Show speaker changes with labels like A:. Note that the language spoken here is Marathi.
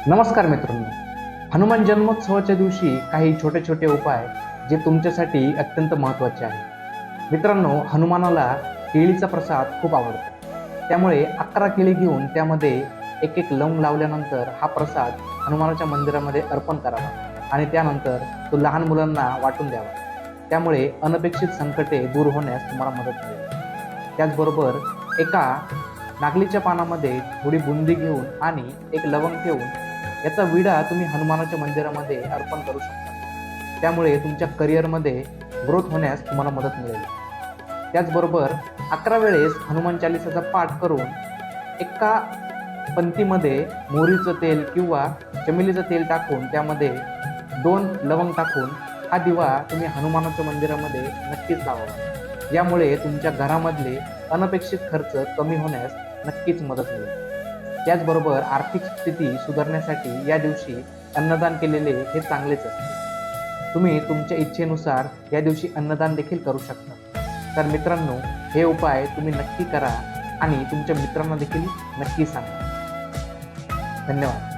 A: नमस्कार मित्रांनो, हनुमान जन्मोत्सवाच्या दिवशी काही छोटे छोटे उपाय जे तुमच्यासाठी अत्यंत महत्त्वाचे आहेत. मित्रांनो, हनुमानाला केळीचा प्रसाद खूप आवडतो. त्यामुळे 11 केळी घेऊन त्यामध्ये एक एक लवंग लावल्यानंतर हा प्रसाद हनुमानाच्या मंदिरामध्ये अर्पण करावा आणि त्यानंतर तो लहान मुलांना वाटून द्यावा. त्यामुळे अनपेक्षित संकटे दूर होण्यास तुम्हाला मदत मिळेल. त्याचबरोबर एका नागलीच्या पानामध्ये थोडी बुंदी घेऊन आणि एक लवंग ठेवून याचा विडा तुम्ही हनुमानाच्या मंदिरामध्ये अर्पण करू शकता. त्यामुळे तुमच्या करिअरमध्ये ग्रोथ होण्यास तुम्हाला मदत मिळेल. त्याचबरोबर 11 वेळेस हनुमान चालिसाचा पाठ करून एका पंतीमध्ये मोहरीचं तेल किंवा चमेलीचं तेल टाकून त्यामध्ये 2 लवंग टाकून हा दिवा तुम्ही हनुमानाच्या मंदिरामध्ये नक्कीच लावावा. यामुळे तुमच्या घरामधले अनपेक्षित खर्च कमी होण्यास नक्कीच मदत मिळेल. त्याचबरोबर आर्थिक स्थिती सुधारण्यासाठी या दिवशी अन्नदान केलेले हे चांगलेच असते. तुम्ही तुमच्या इच्छेनुसार या दिवशी अन्नदान देखील करू शकता. तर मित्रांनो, हे उपाय तुम्ही नक्की करा आणि तुमच्या मित्रांना देखील नक्की सांगा. धन्यवाद.